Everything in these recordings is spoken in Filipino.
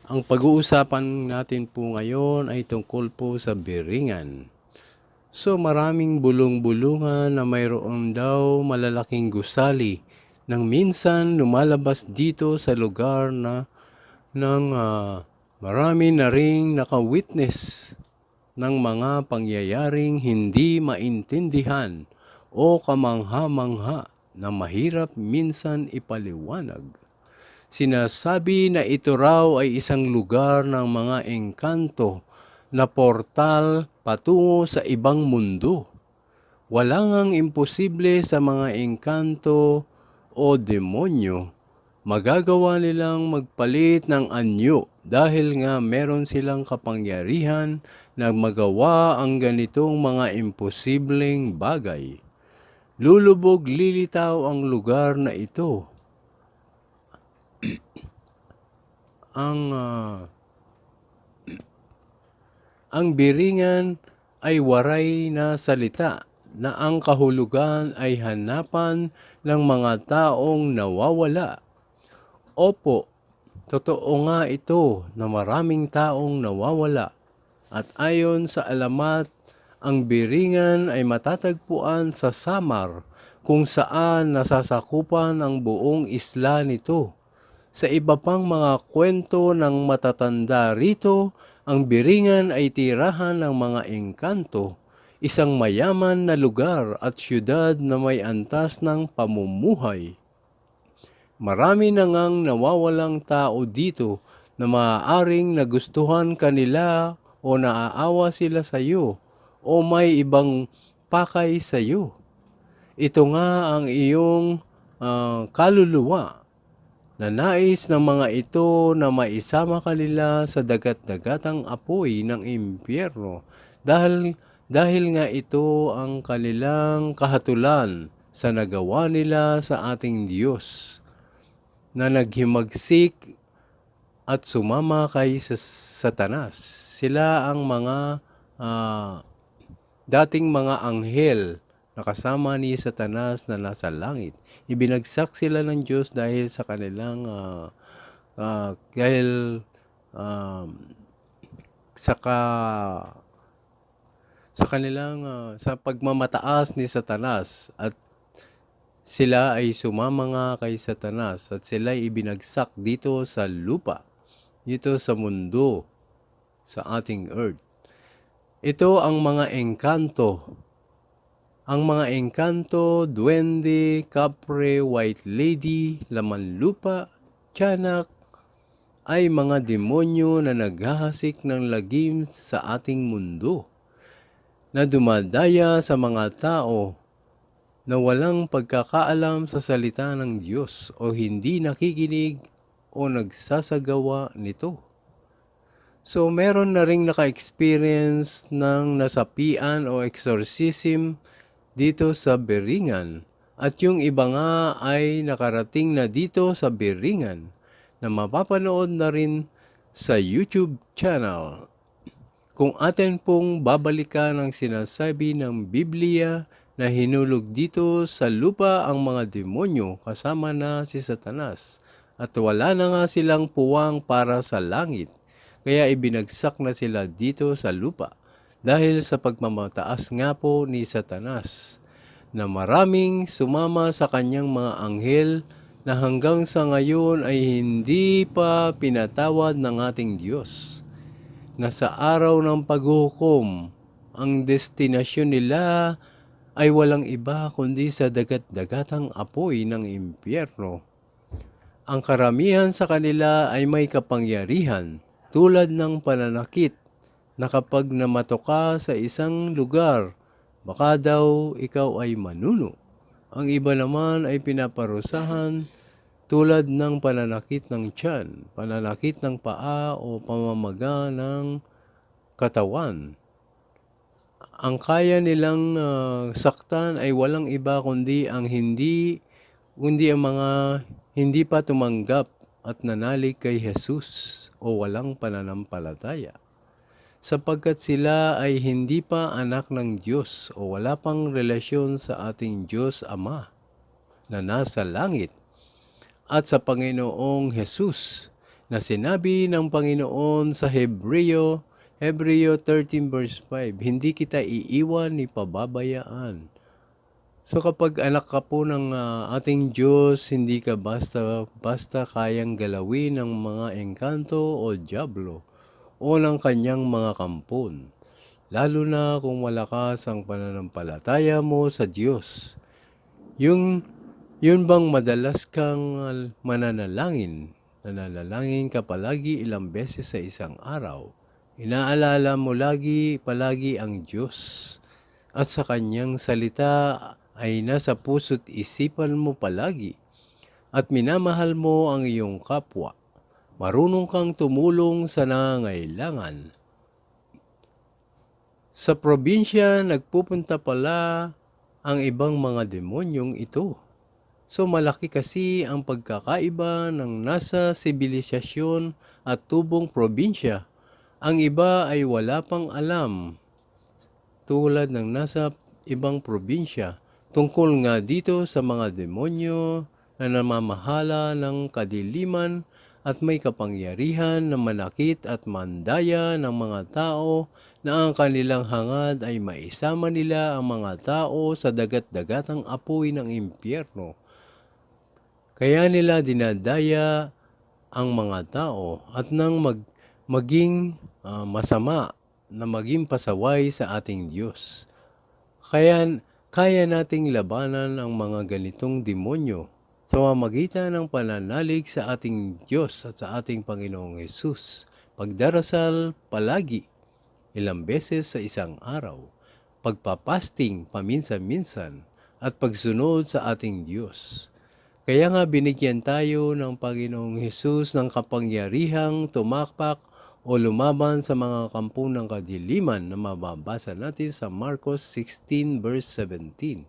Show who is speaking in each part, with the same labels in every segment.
Speaker 1: Ang pag-uusapan natin po ngayon ay tungkol po sa biringan. So maraming bulong-bulungan na mayroon daw malalaking gusali nang minsan lumalabas dito sa lugar na marami na ring naka-witness ng mga pangyayaring hindi maintindihan o kamangha-mangha na mahirap minsan ipaliwanag. Sinasabi na ito raw ay isang lugar ng mga engkanto na portal patungo sa ibang mundo. Wala ngang imposible sa mga engkanto o demonyo. Magagawa nilang magpalit ng anyo dahil nga meron silang kapangyarihan na magawa ang ganitong mga imposibleng bagay. Lulubog lilitaw ang lugar na ito. Ang biringan ay waray na salita na ang kahulugan ay hanapan ng mga taong nawawala. Opo, totoo nga ito na maraming taong nawawala. At ayon sa alamat, ang biringan ay matatagpuan sa Samar kung saan nasasakupan ang buong isla nito. Sa iba pang mga kwento ng matatanda rito, ang biringan ay tirahan ng mga engkanto, isang mayaman na lugar at syudad na may antas ng pamumuhay. Marami na ngang nawawalang tao dito na maaaring nagustuhan kanila o naaawa sila sa iyo o may ibang pakay sa iyo. Ito nga ang iyong kaluluwa na nais ng mga ito na maisama kanila sa dagat-dagatang apoy ng impyerno dahil nga ito ang kanilang kahatulan sa nagawa nila sa ating Diyos na naghimagsik at sumama kay Satanas. Sila ang mga dating mga anghel na kasama ni Satanas na nasa langit. Ibinagsak sila ng Diyos dahil sa kanilang sa pagmamataas ni Satanas, at sila ay sumama nga kay Satanas at sila ay ibinagsak dito sa lupa, dito sa mundo, sa ating earth. Ito ang mga engkanto. Ang mga engkanto, duwende, kapre, white lady, laman lupa, tiyanak, ay mga demonyo na naghahasik ng lagim sa ating mundo, na dumadaya sa mga tao na walang pagkakaalam sa salita ng Diyos o hindi nakikinig o nagsasagawa nito. So meron na ring naka-experience ng nasapian o exorcism dito sa Biringan, at yung iba nga ay nakarating na dito sa Biringan na mapapanood na rin sa YouTube channel. Kung atin pong babalikan ang sinasabi ng Biblia na hinulog dito sa lupa ang mga demonyo kasama na si Satanas, at wala na nga silang puwang para sa langit, kaya ibinagsak na sila dito sa lupa dahil sa pagmamataas nga po ni Satanas, na maraming sumama sa kanyang mga anghel na hanggang sa ngayon ay hindi pa pinatawad ng ating Diyos, na sa araw ng paghuhukom, ang destinasyon nila ay walang iba kundi sa dagat-dagatang apoy ng impyerno. Ang karamihan sa kanila ay may kapangyarihan tulad ng pananakit, na kapag namato ka sa isang lugar, baka daw ikaw ay manuno. Ang iba naman ay pinaparusahan tulad ng pananakit ng tiyan, pananakit ng paa o pamamaga ng katawan. Ang kaya nilang saktan ay walang iba kundi ang mga hindi pa tumanggap at nanalig kay Jesus o walang pananampalataya, sapagkat sila ay hindi pa anak ng Diyos o wala pang relasyon sa ating Diyos Ama na nasa langit at sa Panginoong Jesus na sinabi ng Panginoon sa Hebreo 13 verse 5, hindi kita iiwan ni pababayaan. So kapag anak ka po ng ating Diyos, hindi ka basta kayang galawin ng mga engkanto o dyablo o ng kanyang mga kampon. Lalo na kung malakas ang pananampalataya mo sa Diyos. Yun bang madalas kang nananalangin ka palagi ilang beses sa isang araw. Inaalala mo palagi ang Diyos at sa kanyang salita ay nasa puso't isipan mo palagi at minamahal mo ang iyong kapwa. Marunong kang tumulong sa nangangailangan. Sa probinsya, nagpupunta pala ang ibang mga demonyong ito. So malaki kasi ang pagkakaiba ng nasa sibilisasyon at tubong probinsya. Ang iba ay wala pang alam, tulad ng nasa ibang probinsya, tungkol nga dito sa mga demonyo na namamahala ng kadiliman at may kapangyarihan na manakit at mandaya ng mga tao na ang kanilang hangad ay maisama nila ang mga tao sa dagat-dagatang apoy ng impyerno. Kaya nila dinadaya ang mga tao at nang maging masama na maging pasaway sa ating Diyos. Kaya nating labanan ang mga ganitong demonyo sa pamamagitan ng pananalig sa ating Diyos at sa ating Panginoong Hesus. Pagdarasal palagi, ilang beses sa isang araw, pagpapasting paminsan-minsan, at pagsunod sa ating Diyos. Kaya nga binigyan tayo ng Panginoong Hesus ng kapangyarihang tumakpak o lumaban sa mga kampo ng kadiliman na mababasa natin sa Marcos 16 verse 17.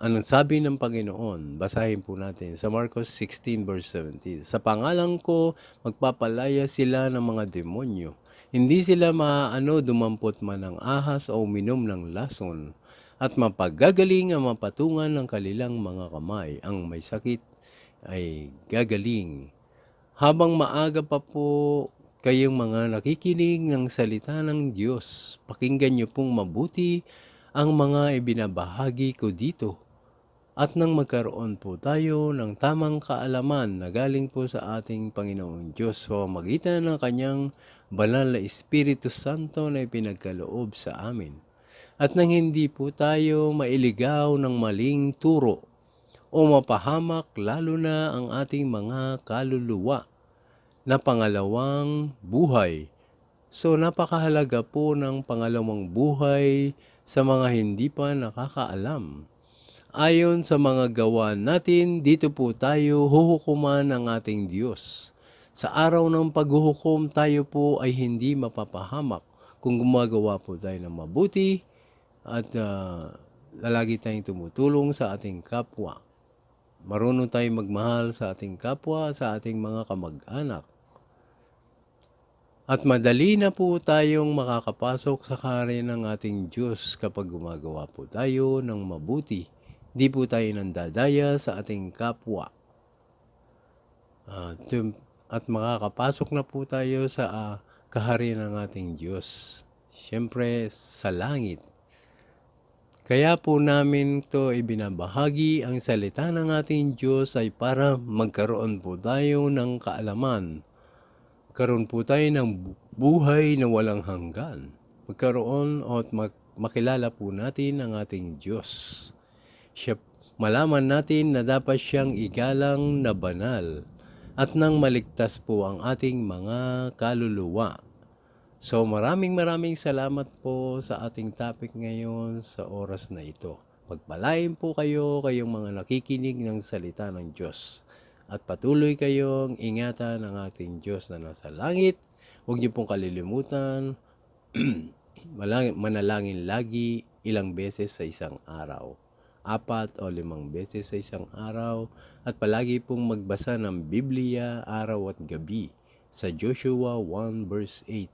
Speaker 1: Anong sabi ng Panginoon? Basahin po natin sa Marcos 16 verse 17. Sa pangalan ko, magpapalaya sila ng mga demonyo. Hindi sila dumampot man ng ahas o uminom ng lason. At mapagagaling ang mapatungan ng kanilang mga kamay. Ang may sakit ay gagaling. Habang maaga pa po kayong mga nakikinig ng salita ng Diyos, pakinggan niyo pong mabuti ang mga ibinabahagi ko dito. At nang magkaroon po tayo ng tamang kaalaman na galing po sa ating Panginoong Diyos sa pamamagitan ng kanyang banal na Espiritu Santo na ipinagkaloob sa amin. At nang hindi po tayo mailigaw ng maling turo o mapahamak lalo na ang ating mga kaluluwa na pangalawang buhay. So napakahalaga po ng pangalawang buhay sa mga hindi pa nakakaalam. Ayon sa mga gawa natin, dito po tayo huhukuman ng ating Diyos. Sa araw ng paghuhukom, tayo po ay hindi mapapahamak kung gumagawa po tayo ng mabuti at lagi tayong tumutulong sa ating kapwa. Marunong tayong magmahal sa ating kapwa, sa ating mga kamag-anak. At madali na po tayong makakapasok sa kaharian ng ating Diyos kapag gumagawa po tayo ng mabuti. Di po tayo nandadaya sa ating kapwa. At makakapasok na po tayo sa kaharian ng ating Diyos. Siyempre sa langit. Kaya po namin ito ibinabahagi, ang salita ng ating Diyos ay para magkaroon po tayo ng kaalaman. Magkaroon po tayo ng buhay na walang hanggan. Magkaroon at makilala po natin ang ating Diyos. Malaman natin na dapat siyang igalang na banal at nang maligtas po ang ating mga kaluluwa. So maraming salamat po sa ating topic ngayon sa oras na ito. Pagpalain po kayong mga nakikinig ng salita ng Diyos. At patuloy kayong ingatan ang ating Diyos na nasa langit. Huwag niyo pong kalilimutan, manalangin lagi ilang beses sa isang araw. 4 o 5 beses sa isang araw. At palagi pong magbasa ng Biblia araw at gabi sa Joshua 1 verse 8.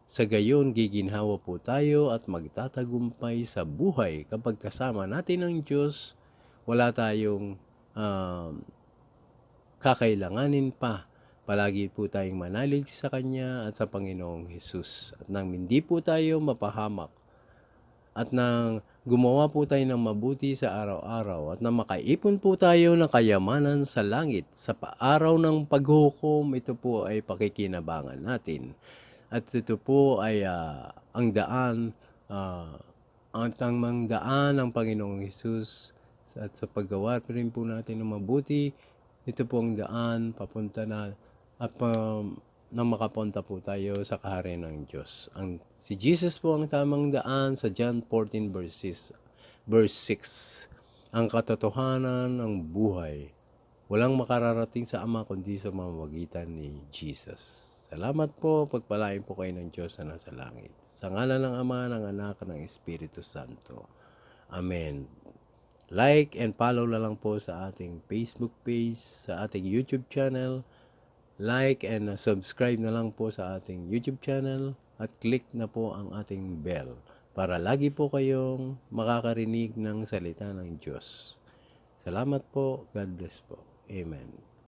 Speaker 1: Sa gayon, giginhawa po tayo at magtatagumpay sa buhay kapag kasama natin ang Diyos. Wala tayong kakailanganin pa. Palagi po tayong manalig sa Kanya at sa Panginoong Hesus. At nang hindi po tayo mapahamak at nang gumawa po tayo ng mabuti sa araw-araw at nang makaipon po tayo ng kayamanan sa langit, sa araw ng paghukom, ito po ay pakikinabangan natin. At ito po ay ang daan, ang tamang daan ng Panginoong Hesus at sa paggawa rin po natin ng mabuti. Ito po ang daan papunta na at nang makapunta po tayo sa kaharian ng Diyos. Si Jesus po ang tamang daan sa John 14 verse 6. Ang katotohanan ng buhay. Walang makararating sa Ama kundi sa mamamagitan ni Jesus. Salamat po, pagpalain po kayo ng Diyos na nasa langit. Sa ngalan ng Ama, ng Anak, ng Espiritu Santo. Amen. Like and follow na lang po sa ating Facebook page, sa ating YouTube channel. Like and subscribe na lang po sa ating YouTube channel at click na po ang ating bell para lagi po kayong makakarinig ng salita ng Diyos. Salamat po. God bless po. Amen.